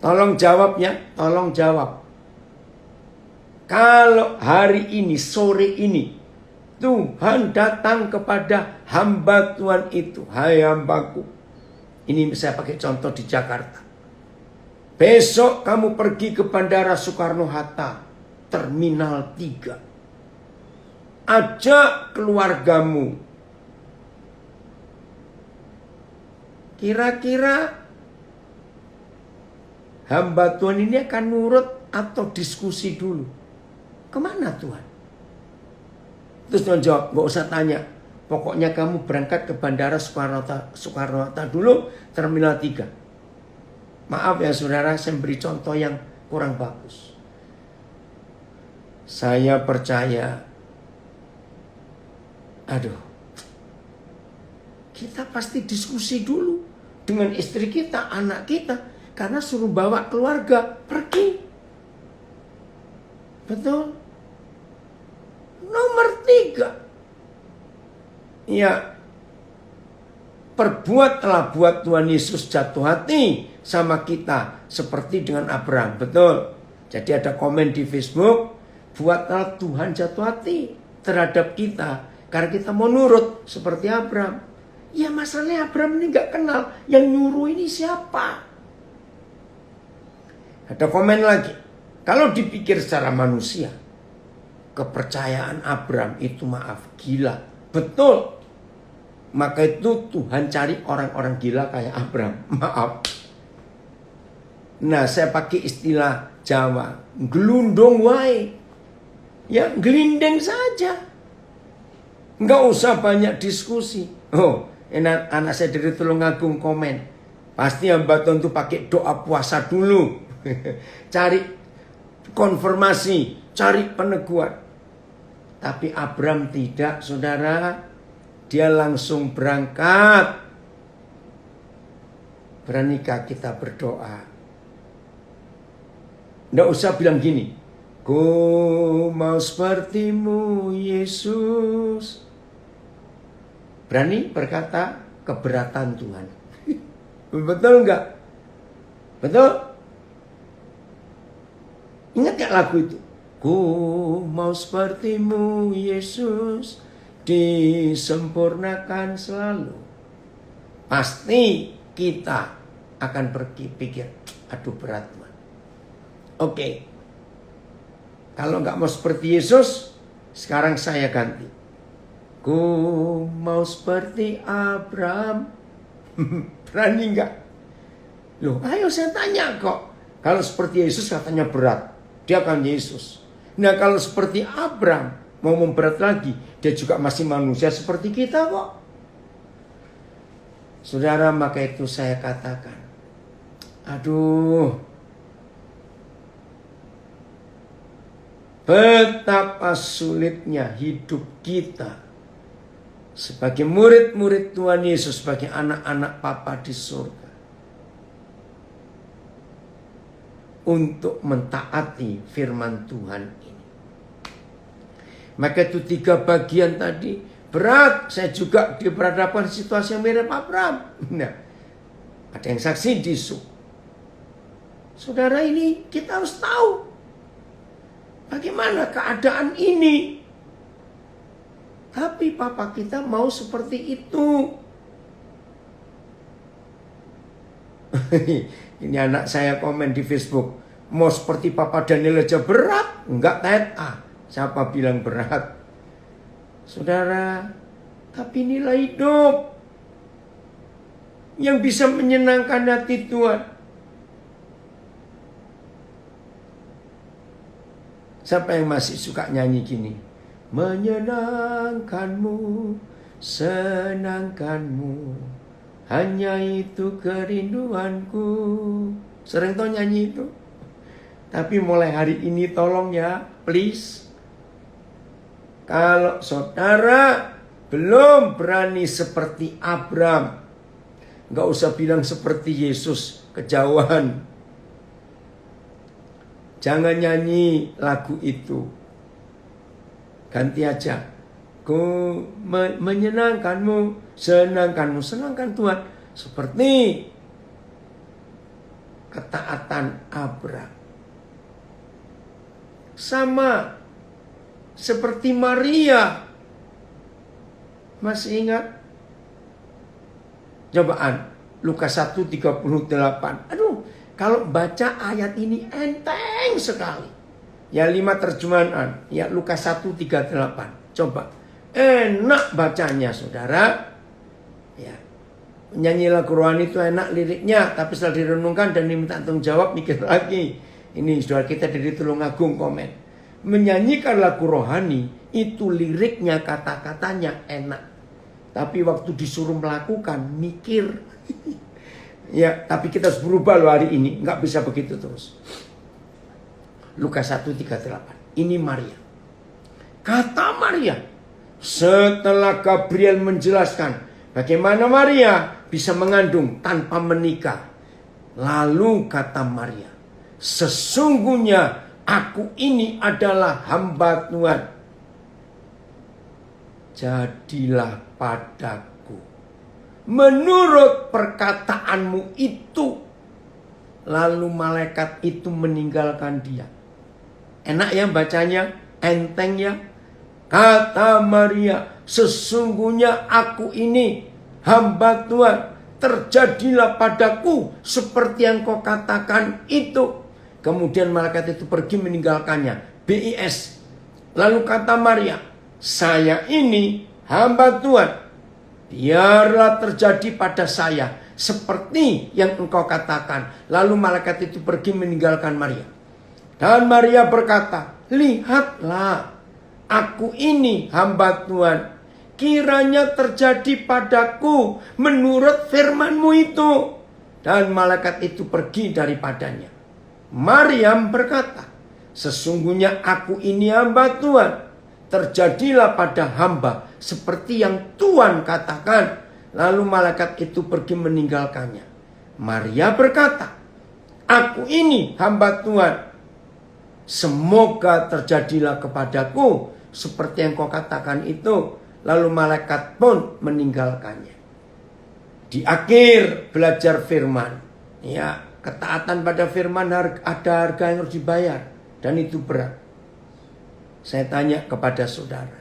Tolong jawab ya, tolong jawab. Kalau hari ini, sore ini, Tuhan datang kepada hamba Tuhan itu. Hai hambaku. Ini saya pakai contoh di Jakarta. Besok kamu pergi ke Bandara Soekarno-Hatta, Terminal 3. Ajak keluargamu. Kira-kira hamba Tuhan ini akan nurut atau diskusi dulu? Kemana Tuhan? Terus Tuhan jawab, gak usah tanya. Pokoknya kamu berangkat ke Bandara Soekarno-Hatta dulu, Terminal 3. Maaf ya saudara, saya beri contoh yang kurang bagus. Saya percaya, kita pasti diskusi dulu dengan istri kita, anak kita. Karena suruh bawa keluarga pergi. Betul? Nomor 3. Ya, perbuatlah buat Tuhan Yesus jatuh hati sama kita seperti dengan Abraham. Betul? Jadi ada komen di Facebook, buatlah Tuhan jatuh hati terhadap kita karena kita mau nurut seperti Abraham. Ya masalahnya Abraham ini gak kenal yang nyuruh ini siapa. Ada komen lagi. Kalau dipikir secara manusia, kepercayaan Abraham itu gila. Betul. Maka itu Tuhan cari orang-orang gila kayak Abraham. Maaf. Nah, saya pakai istilah Jawa. Gelundung wae. Ya, gelindeng saja. Nggak usah banyak diskusi. Oh, anak saya dari Tulungagung komen. Pasti hamba Tuhan itu pakai doa puasa dulu. Cari konfirmasi, cari peneguhan. Tapi Abraham tidak, saudara. Dia langsung berangkat. Beranikah kita berdoa? Nggak usah bilang gini. Ku mau sepertimu Yesus. Berani berkata keberatan Tuhan. Betul nggak? Betul? Ingat gak lagu itu? Ku mau sepertimu Yesus, disempurnakan selalu. Pasti kita akan berpikir, aduh berat Tuhan. Oke. Kalau nggak mau seperti Yesus, sekarang saya ganti. Ku mau seperti Abraham. Berani nggak? Loh, ayo saya tanya kok. Kalau seperti Yesus katanya berat. Dia kan Yesus. Nah kalau seperti Abraham, mau memberat lagi. Dia juga masih manusia seperti kita kok. Saudara, maka itu saya katakan. Aduh. Betapa sulitnya hidup kita. Sebagai murid-murid Tuhan Yesus. Sebagai anak-anak Papa di surga. Untuk mentaati firman Tuhan ini. Maka itu 3 bagian tadi berat. Saya juga diperhadapkan situasi yang mirip Abraham. Nah, ada yang saksi bisu. Saudara, ini kita harus tahu bagaimana keadaan ini. Tapi Papa kita mau seperti itu. Ini anak saya komen di Facebook. Mau seperti Papa Daniel aja berat. Enggak TETA. Siapa bilang berat? Saudara, tapi inilah hidup yang bisa menyenangkan hati Tuhan. Siapa yang masih suka nyanyi gini? Menyenangkanmu, senangkanmu, hanya itu kerinduanku. Sering tau nyanyi itu. Tapi mulai hari ini tolong ya, please. Kalau saudara belum berani seperti Abraham, gak usah bilang seperti Yesus, kejauhan. Jangan nyanyi lagu itu. Ganti aja. Ku menyenangkanmu, senangkanmu, senangkan Tuhan. Seperti ketaatan Abraham. Sama seperti Maria. Masih ingat? Cobaan Lukas 1:38. Aduh, kalau baca ayat ini enteng sekali. Ya 5 terjemahan. Ya Lukas 1:38. Coba. Enak bacanya saudara. Ya. Nyanyi lagu rohani itu enak liriknya. Tapi setelah direnungkan dan diminta tanggung jawab, mikir lagi. Ini saudara kita dari Tulungagung komen. Menyanyikan lagu rohani itu liriknya, kata-katanya enak. Tapi waktu disuruh melakukan, mikir. Ya, tapi kita harus berubah loh hari ini. Nggak bisa begitu terus. Lukas 1:38. Ini Maria. Kata Maria. Setelah Gabriel menjelaskan bagaimana Maria bisa mengandung tanpa menikah. Lalu kata Maria. Sesungguhnya aku ini adalah hamba Tuhan. Jadilah padaku menurut perkataanmu itu. Lalu malaikat itu meninggalkan dia. Enak ya bacanya? Enteng ya? Kata Maria, sesungguhnya aku ini hamba Tuhan. Terjadilah padaku seperti yang kau katakan itu. Kemudian malaikat itu pergi meninggalkannya. BIS. Lalu kata Maria, saya ini hamba Tuhan. Biarlah terjadi pada saya seperti yang engkau katakan. Lalu malaikat itu pergi meninggalkan Maria. Dan Maria berkata, lihatlah, aku ini hamba Tuhan. Kiranya terjadi padaku menurut firman-Mu itu. Dan malaikat itu pergi daripadanya. Maryam berkata, sesungguhnya aku ini hamba Tuhan. Terjadilah pada hamba seperti yang Tuhan katakan. Lalu malaikat itu pergi meninggalkannya. Maria berkata, aku ini hamba Tuhan. Semoga terjadilah kepadaku seperti yang kau katakan itu. Lalu malaikat pun meninggalkannya. Di akhir belajar firman, ya, ketaatan pada firman ada harga yang harus dibayar, dan itu berat. Saya tanya kepada saudara,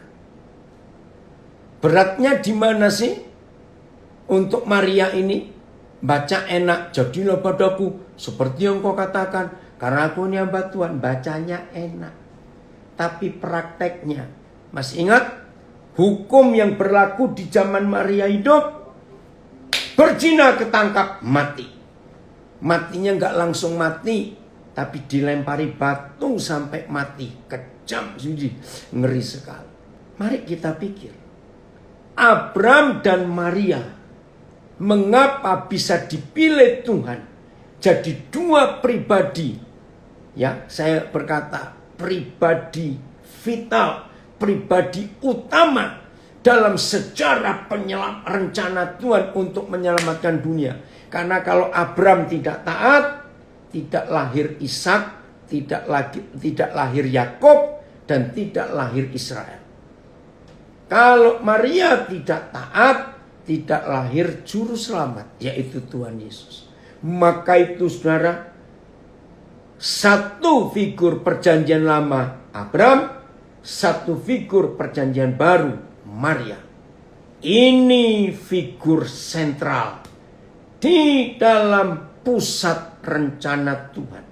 beratnya di mana sih untuk Maria ini? Baca enak, jadilah padaku seperti yang kau katakan, karena aku ini hamba Tuhan. Bacanya enak, tapi prakteknya, masih ingat? Hukum yang berlaku di zaman Maria hidup, berzina ketangkap mati. Matinya nggak langsung mati, tapi dilempari batu sampai mati. Kejam, ngeri sekali. Mari kita pikir, Abram dan Maria, mengapa bisa dipilih Tuhan jadi dua pribadi? Ya, saya berkata pribadi vital, pribadi utama dalam sejarah rencana Tuhan untuk menyelamatkan dunia. Karena kalau Abram tidak taat, tidak lahir Ishak, tidak lahir Yakub, dan tidak lahir Israel. Kalau Maria tidak taat, tidak lahir juru selamat, yaitu Tuhan Yesus. Maka itu saudara, satu figur perjanjian lama Abram, satu figur perjanjian baru Maria. Ini figur sentral di dalam pusat rencana Tuhan.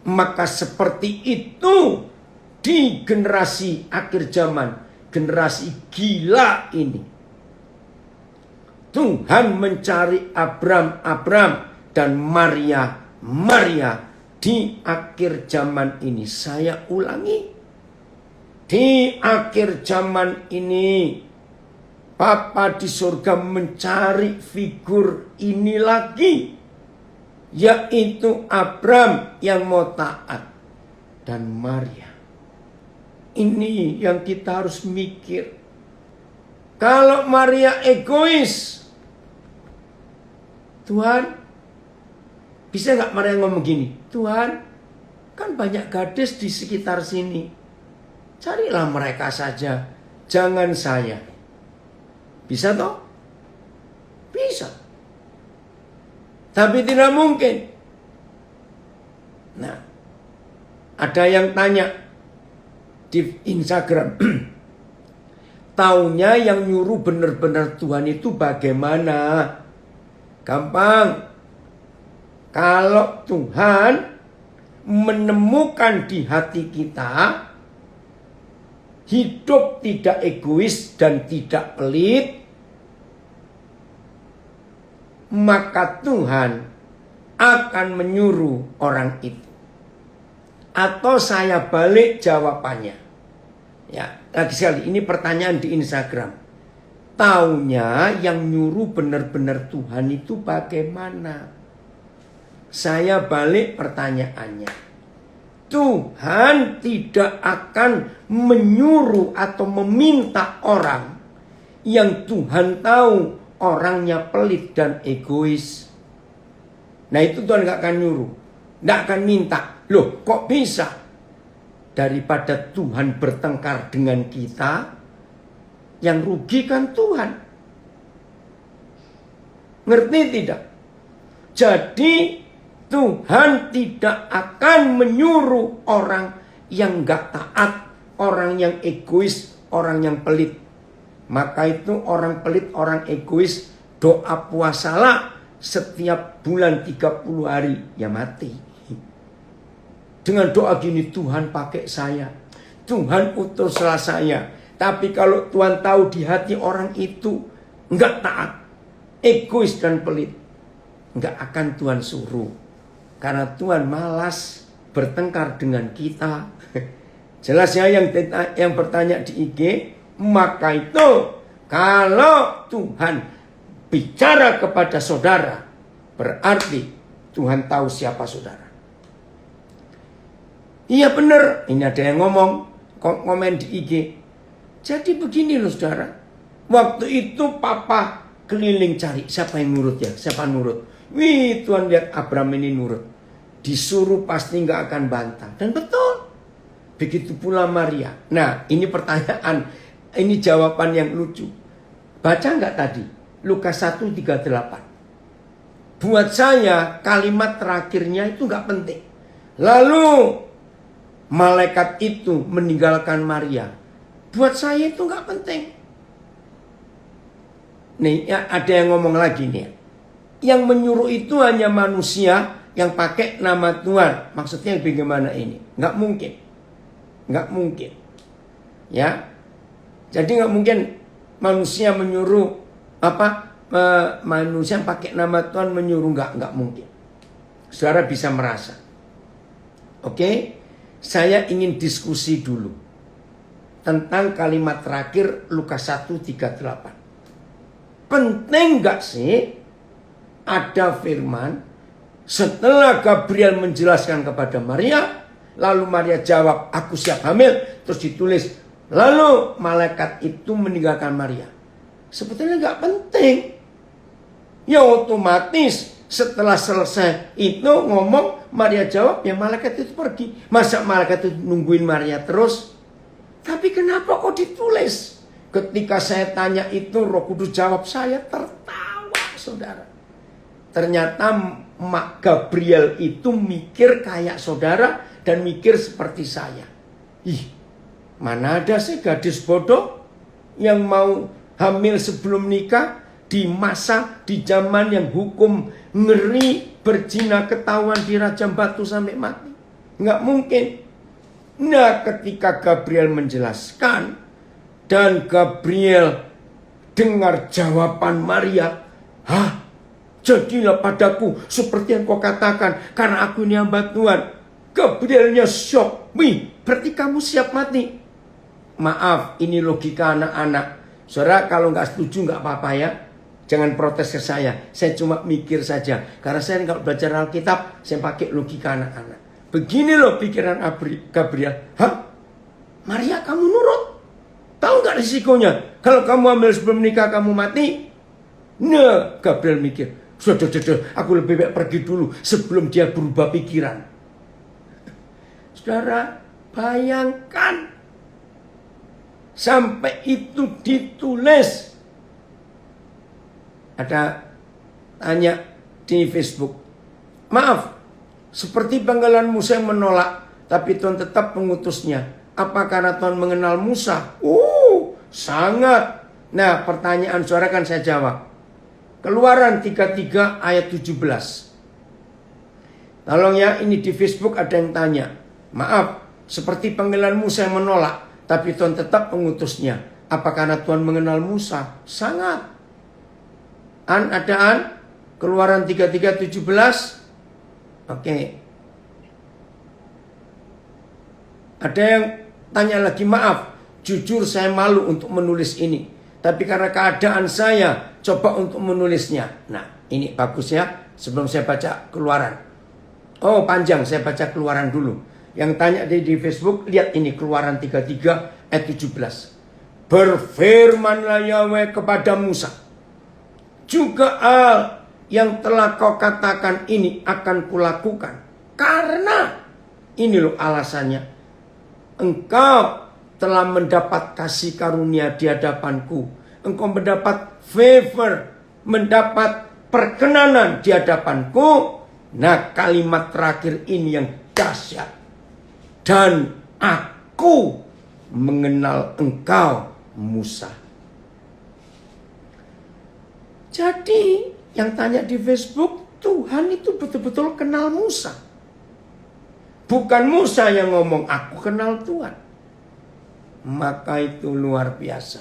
Maka seperti itu di generasi akhir zaman, generasi gila ini, Tuhan mencari Abram dan Maria di akhir zaman ini. Saya ulangi, di akhir zaman ini, Bapa di surga mencari figur ini lagi, yaitu Abram yang mau taat dan Maria. Ini yang kita harus mikir. Kalau Maria egois, Tuhan, bisa gak Maria ngomong gini, Tuhan, kan banyak gadis di sekitar sini, carilah mereka saja, jangan saya. Bisa toh? Bisa. Tapi tidak mungkin. Nah, ada yang tanya di Instagram, taunya yang nyuruh benar-benar Tuhan itu bagaimana? Gampang. Kalau Tuhan menemukan di hati kita hidup tidak egois dan tidak pelit, maka Tuhan akan menyuruh orang itu. Atau saya balik jawabannya. Ya, lagi sekali, ini pertanyaan di Instagram. Taunya yang nyuruh benar-benar Tuhan itu bagaimana? Saya balik pertanyaannya. Tuhan tidak akan menyuruh atau meminta orang yang Tuhan tahu orangnya pelit dan egois. Nah, itu Tuhan gak akan nyuruh, gak akan minta. Loh, kok bisa? Daripada Tuhan bertengkar dengan kita, yang rugi kan Tuhan. Ngerti tidak? Jadi Tuhan tidak akan menyuruh orang yang gak taat orang yang egois, orang yang pelit. Maka itu orang pelit, orang egois, doa puasalah setiap bulan 30 hari, ya mati. Dengan doa gini, Tuhan pakai saya, Tuhan utuslah saya. Tapi kalau Tuhan tahu di hati orang itu enggak taat, egois dan pelit, enggak akan Tuhan suruh. Karena Tuhan malas bertengkar dengan kita. Jelas ya yang bertanya di IG. Maka itu kalau Tuhan bicara kepada saudara, berarti Tuhan tahu siapa saudara. Iya benar, ini ada yang komen di IG. Jadi begini loh saudara. Waktu itu papa keliling cari siapa yang nurut ya, siapa nurut. Wih, Tuhan lihat Abraham ini nurut. Disuruh pasti nggak akan bantah. Dan betul. Begitu pula Maria. Nah, ini pertanyaan, ini jawaban yang lucu. Baca nggak tadi? Lukas 1:38. Buat saya kalimat terakhirnya itu nggak penting. Lalu malaikat itu meninggalkan Maria. Buat saya itu nggak penting. Nih, ya, ada yang ngomong lagi nih. Yang menyuruh itu hanya manusia yang pakai nama Tuhan. Maksudnya bagaimana ini? Nggak mungkin. Nggak mungkin. Ya. Jadi nggak mungkin manusia menyuruh manusia yang pakai nama Tuhan menyuruh, nggak mungkin. Saudara bisa merasa. Oke, saya ingin diskusi dulu tentang kalimat terakhir Lukas 1:38. Penting nggak sih ada firman setelah Gabriel menjelaskan kepada Maria, lalu Maria jawab, aku siap hamil, terus ditulis, lalu malaikat itu meninggalkan Maria. Sebetulnya nggak penting. Ya otomatis setelah selesai itu ngomong, Maria jawab, ya malaikat itu pergi. Masa malaikat itu nungguin Maria terus? Tapi kenapa kok ditulis? Ketika saya tanya itu, Roh Kudus jawab, saya tertawa saudara. Ternyata Mak Gabriel itu mikir kayak saudara dan mikir seperti saya. Ih, mana ada sih gadis bodoh yang mau hamil sebelum nikah di masa, di zaman yang hukum ngeri, berzina ketahuan dirajam batu sampai mati. Nggak mungkin. Nah, ketika Gabriel menjelaskan dan Gabriel dengar jawaban Maria, hah, jadilah padaku seperti yang kau katakan, karena aku ini hamba Tuhan. Gabrielnya shock. Wih, berarti kamu siap mati. Maaf, ini logika anak-anak. Saudara, kalau nggak setuju nggak apa-apa ya. Jangan protes ke saya. Saya cuma mikir saja. Karena saya kalau belajar Alkitab, saya pakai logika anak-anak. Begini loh pikiran Gabriel. Hah? Maria, kamu nurut? Tahu nggak risikonya? Kalau kamu hamil sebelum nikah, kamu mati? Nah, Gabriel mikir, sudah, aku lebih baik pergi dulu sebelum dia berubah pikiran. Saudara, bayangkan sampai itu ditulis. Ada tanya di Facebook, maaf, seperti panggilan Musa yang menolak, tapi Tuhan tetap mengutusnya. Apa karena Tuhan mengenal Musa? Sangat. Nah, pertanyaan saudara kan saya jawab. Keluaran 33 ayat 17. Tolong ya, ini di Facebook ada yang tanya. Maaf, seperti panggilan Musa yang menolak, tapi Tuhan tetap mengutusnya. Apa karena Tuhan mengenal Musa? Sangat. Adaan Keluaran 33 17. Oke. Ada yang tanya lagi, maaf, jujur saya malu untuk menulis ini. Tapi karena keadaan saya, coba untuk menulisnya. Nah, ini bagus ya. Sebelum saya baca Keluaran. Oh, panjang, saya baca Keluaran dulu. Yang tanya di Facebook, lihat ini Keluaran 33 ayat 17. Berfirmanlah Yahweh kepada Musa, juga hal yang telah kau katakan ini akan kulakukan. Karena, ini loh alasannya, engkau telah mendapat kasih karunia di hadapanku. Engkau mendapat favor, mendapat perkenanan di hadapanku. Nah, kalimat terakhir ini yang dahsyat. Dan aku mengenal engkau, Musa. Jadi yang tanya di Facebook, Tuhan itu betul-betul kenal Musa. Bukan Musa yang ngomong, aku kenal Tuhan. Maka itu luar biasa.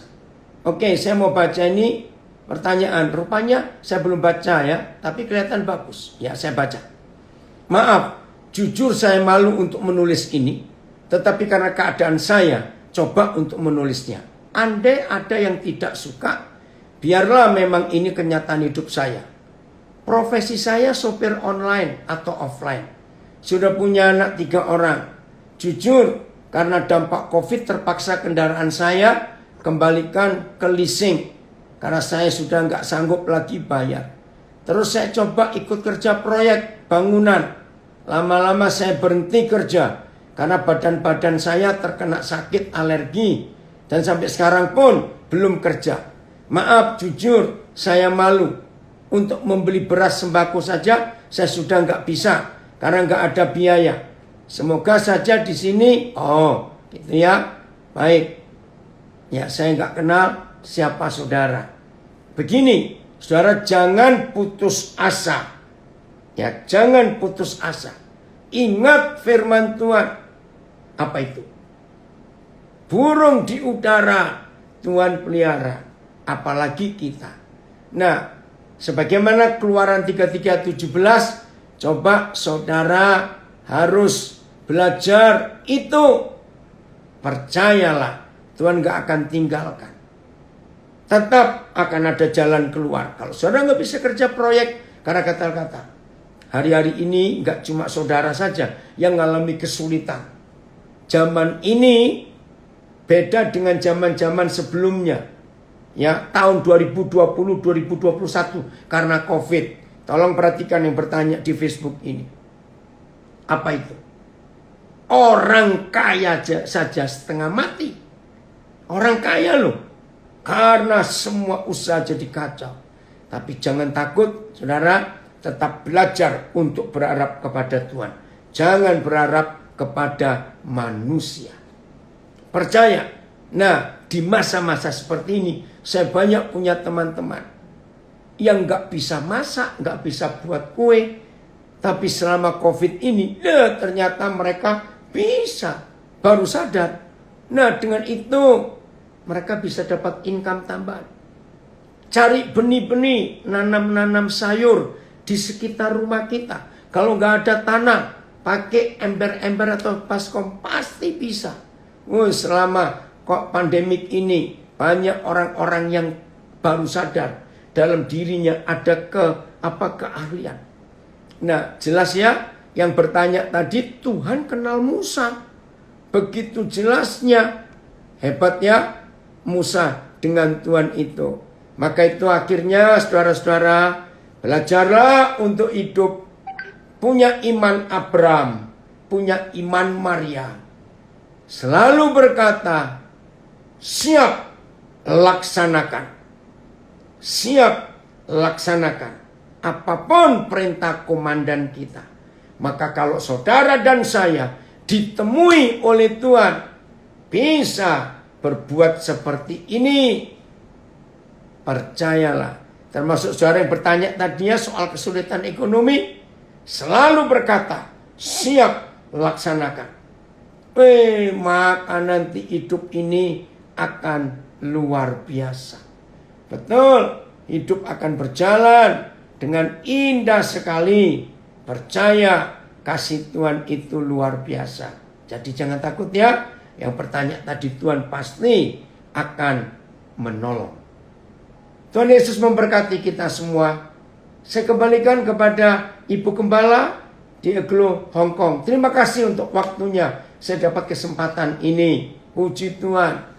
Oke, saya mau baca ini pertanyaan. Rupanya saya belum baca ya, tapi kelihatan bagus. Ya, saya baca. Maaf, jujur saya malu untuk menulis ini. Tetapi karena keadaan saya, coba untuk menulisnya. Andai ada yang tidak suka, biarlah memang ini kenyataan hidup saya. Profesi saya sopir online atau offline. Sudah punya anak 3 orang. Jujur, karena dampak COVID terpaksa kendaraan saya kembalikan ke leasing. Karena saya sudah nggak sanggup lagi bayar. Terus saya coba ikut kerja proyek bangunan. Lama-lama saya berhenti kerja. Karena badan-badan saya terkena sakit alergi. Dan sampai sekarang pun belum kerja. Maaf, jujur, saya malu. Untuk membeli beras sembako saja, saya sudah nggak bisa. Karena nggak ada biaya. Semoga saja di sini, gitu ya, baik. Ya, saya nggak kenal siapa saudara. Begini, saudara jangan putus asa. Ya, jangan putus asa. Ingat firman Tuhan. Apa itu? Burung di udara Tuhan pelihara, apalagi kita. Nah, sebagaimana Keluaran 33:17, coba saudara harus belajar itu. Percayalah, Tuhan gak akan tinggalkan. Tetap akan ada jalan keluar. Kalau saudara gak bisa kerja proyek karena kata-kata. Hari-hari ini gak cuma saudara saja yang mengalami kesulitan. Zaman ini beda dengan zaman-zaman sebelumnya. Ya, tahun 2020, 2021 karena COVID. Tolong perhatikan yang bertanya di Facebook ini. Apa itu? Orang kaya saja setengah mati. Orang kaya loh. Karena semua usaha jadi kacau. Tapi jangan takut, saudara. Tetap belajar untuk berharap kepada Tuhan. Jangan berharap kepada manusia. Percaya. Nah, di masa-masa seperti ini, saya banyak punya teman-teman yang gak bisa masak, gak bisa buat kue. Tapi selama COVID ini, ternyata mereka bisa. Baru sadar. Nah, dengan itu mereka bisa dapat income tambahan. Cari benih-benih, nanam-nanam sayur di sekitar rumah kita. Kalau gak ada tanah, pakai ember-ember atau baskom, pasti bisa. Selama kok pandemik ini, banyak orang-orang yang baru sadar dalam dirinya ada keahlian. Nah, jelas ya, yang bertanya tadi Tuhan kenal Musa. Begitu jelasnya, hebat ya Musa dengan Tuhan itu. Maka itu akhirnya saudara-saudara, belajarlah untuk hidup punya iman Abraham, punya iman Maria. Selalu berkata, siap laksanakan. Siap laksanakan. Apapun perintah komandan kita. Maka kalau saudara dan saya ditemui oleh Tuhan, bisa berbuat seperti ini. Percayalah. Termasuk saudara yang bertanya tadinya soal kesulitan ekonomi. Selalu berkata, siap laksanakan. Maka nanti hidup ini akan luar biasa. Betul, hidup akan berjalan dengan indah sekali. Percaya, kasih Tuhan itu luar biasa. Jadi jangan takut ya. Yang bertanya tadi, Tuhan pasti akan menolong. Tuhan Yesus memberkati kita semua. Saya kembalikan kepada Ibu Gembala di Eglo, Hong Kong. Terima kasih untuk waktunya. Saya dapat kesempatan ini. Puji Tuhan.